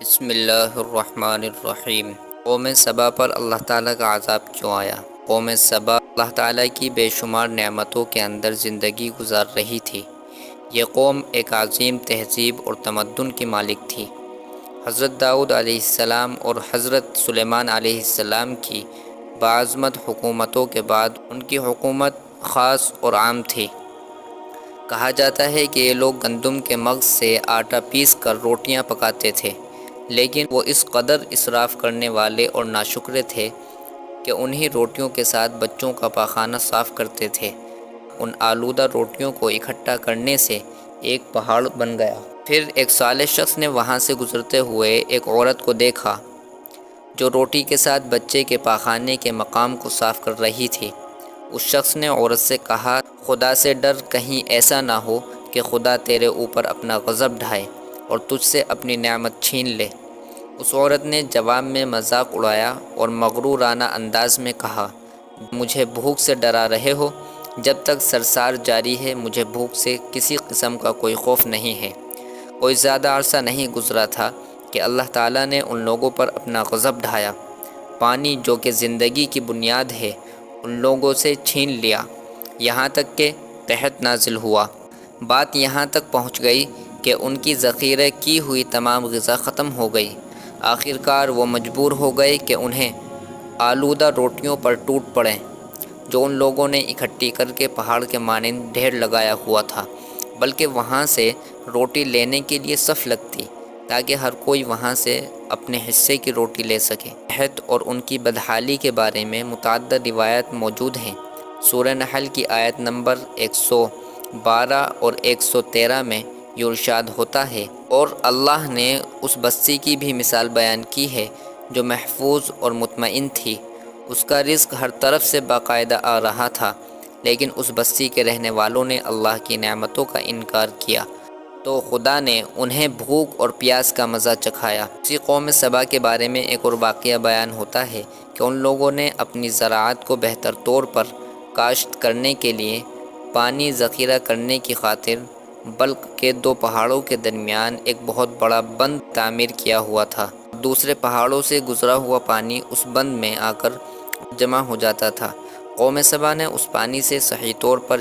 بسم اللہ الرحمن الرحیم۔ قوم سبا پر اللہ تعالیٰ کا عذاب کیوں آیا؟ قوم سبا اللہ تعالیٰ کی بے شمار نعمتوں کے اندر زندگی گزار رہی تھی۔ یہ قوم ایک عظیم تہذیب اور تمدن کی مالک تھی۔ حضرت داؤد علیہ السلام اور حضرت سلیمان علیہ السلام کی باعظمت حکومتوں کے بعد ان کی حکومت خاص اور عام تھی۔ کہا جاتا ہے کہ یہ لوگ گندم کے مغز سے آٹا پیس کر روٹیاں پکاتے تھے، لیکن وہ اس قدر اسراف کرنے والے اور ناشکرے تھے کہ انہی روٹیوں کے ساتھ بچوں کا پاخانہ صاف کرتے تھے۔ ان آلودہ روٹیوں کو اکٹھا کرنے سے ایک پہاڑ بن گیا۔ پھر ایک صالح شخص نے وہاں سے گزرتے ہوئے ایک عورت کو دیکھا جو روٹی کے ساتھ بچے کے پاخانے کے مقام کو صاف کر رہی تھی۔ اس شخص نے عورت سے کہا، خدا سے ڈر، کہیں ایسا نہ ہو کہ خدا تیرے اوپر اپنا غضب ڈھائے اور تجھ سے اپنی نعمت چھین لے۔ اس عورت نے جواب میں مذاق اڑایا اور مغرورانہ انداز میں کہا، مجھے بھوک سے ڈرا رہے ہو؟ جب تک سرسار جاری ہے مجھے بھوک سے کسی قسم کا کوئی خوف نہیں ہے۔ کوئی زیادہ عرصہ نہیں گزرا تھا کہ اللہ تعالیٰ نے ان لوگوں پر اپنا غضب ڈھایا۔ پانی جو کہ زندگی کی بنیاد ہے ان لوگوں سے چھین لیا، یہاں تک کہ قحط نازل ہوا۔ بات یہاں تک پہنچ گئی کہ ان کی ذخیرہ کی ہوئی تمام غذا ختم ہو گئی۔ آخر کار وہ مجبور ہو گئے کہ انہیں آلودہ روٹیوں پر ٹوٹ پڑیں جو ان لوگوں نے اکٹھی کر کے پہاڑ کے مانند ڈھیر لگایا ہوا تھا، بلکہ وہاں سے روٹی لینے کے لیے صف لگتی تاکہ ہر کوئی وہاں سے اپنے حصے کی روٹی لے سکے۔ قحط اور ان کی بدحالی کے بارے میں متعدد روایات موجود ہیں۔ سورہ نحل کی آیت نمبر 112 اور 113 میں یہ ارشاد ہوتا ہے، اور اللہ نے اس بستی کی بھی مثال بیان کی ہے جو محفوظ اور مطمئن تھی۔ اس کا رزق ہر طرف سے باقاعدہ آ رہا تھا، لیکن اس بستی کے رہنے والوں نے اللہ کی نعمتوں کا انکار کیا تو خدا نے انہیں بھوک اور پیاس کا مزہ چکھایا۔ اسی قوم سبا کے بارے میں ایک اور واقعہ بیان ہوتا ہے کہ ان لوگوں نے اپنی زراعت کو بہتر طور پر کاشت کرنے کے لیے پانی ذخیرہ کرنے کی خاطر بلق کے دو پہاڑوں کے درمیان ایک بہت بڑا بند تعمیر کیا ہوا تھا۔ دوسرے پہاڑوں سے گزرا ہوا پانی اس بند میں آ کر جمع ہو جاتا تھا۔ قوم سبا نے اس پانی سے صحیح طور پر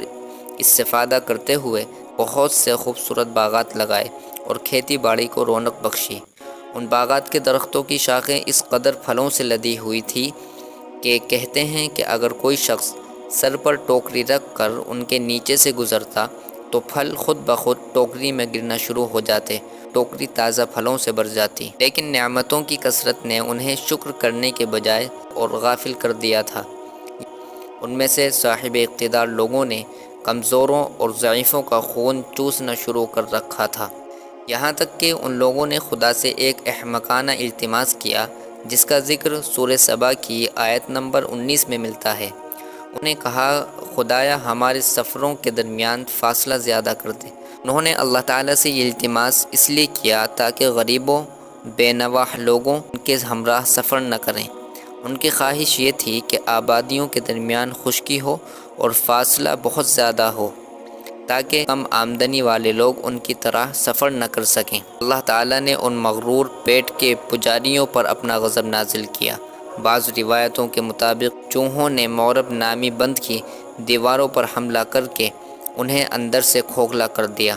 استفادہ کرتے ہوئے بہت سے خوبصورت باغات لگائے اور کھیتی باڑی کو رونق بخشی۔ ان باغات کے درختوں کی شاخیں اس قدر پھلوں سے لدی ہوئی تھی کہ کہتے ہیں کہ اگر کوئی شخص سر پر ٹوکری رکھ کر ان کے نیچے سے گزرتا تو پھل خود بخود ٹوکری میں گرنا شروع ہو جاتے، ٹوکری تازہ پھلوں سے بھر جاتی۔ لیکن نعمتوں کی کثرت نے انہیں شکر کرنے کے بجائے اور غافل کر دیا تھا۔ ان میں سے صاحب اقتدار لوگوں نے کمزوروں اور ضعیفوں کا خون چوسنا شروع کر رکھا تھا، یہاں تک کہ ان لوگوں نے خدا سے ایک احمقانہ التماس کیا جس کا ذکر سورہ سبا کی آیت نمبر 19 میں ملتا ہے۔ انہوں نے کہا، خدایا ہمارے سفروں کے درمیان فاصلہ زیادہ کر دے۔ انہوں نے اللہ تعالیٰ سے یہ التماس اس لیے کیا تاکہ غریبوں، بے نواح لوگوں ان کے ہمراہ سفر نہ کریں۔ ان کی خواہش یہ تھی کہ آبادیوں کے درمیان خشکی ہو اور فاصلہ بہت زیادہ ہو تاکہ کم آمدنی والے لوگ ان کی طرح سفر نہ کر سکیں۔ اللہ تعالیٰ نے ان مغرور پیٹ کے پجاریوں پر اپنا غضب نازل کیا۔ بعض روایتوں کے مطابق چوہوں نے مورب نامی بند کی دیواروں پر حملہ کر کے انہیں اندر سے کھوکھلا کر دیا۔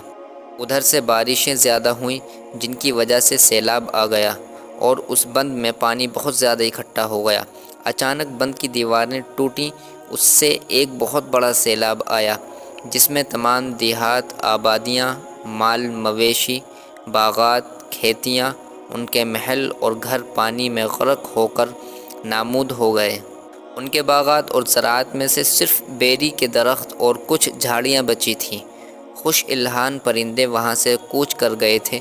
ادھر سے بارشیں زیادہ ہوئیں جن کی وجہ سے سیلاب آ گیا اور اس بند میں پانی بہت زیادہ اکٹھا ہو گیا۔ اچانک بند کی دیواریں ٹوٹیں، اس سے ایک بہت بڑا سیلاب آیا جس میں تمام دیہات، آبادیاں، مال مویشی، باغات، کھیتیاں، ان کے محل اور گھر پانی میں غرق ہو کر نابود ہو گئے۔ ان کے باغات اور زراعت میں سے صرف بیری کے درخت اور کچھ جھاڑیاں بچی تھیں۔ خوش الحان پرندے وہاں سے کوچ کر گئے تھے،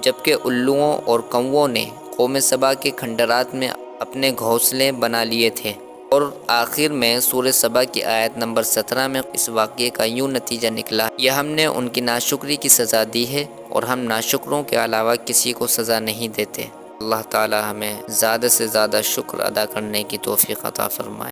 جبکہ الوؤں اور کووں نے قوم سبا کے کھنڈرات میں اپنے گھونسلے بنا لیے تھے۔ اور آخر میں سورہ سبا کی آیت نمبر 17 میں اس واقعے کا یوں نتیجہ نکلا، یہ ہم نے ان کی ناشکری کی سزا دی ہے اور ہم ناشکروں کے علاوہ کسی کو سزا نہیں دیتے۔ اللہ تعالی ہمیں زیادہ سے زیادہ شکر ادا کرنے کی توفیق عطا فرمائے۔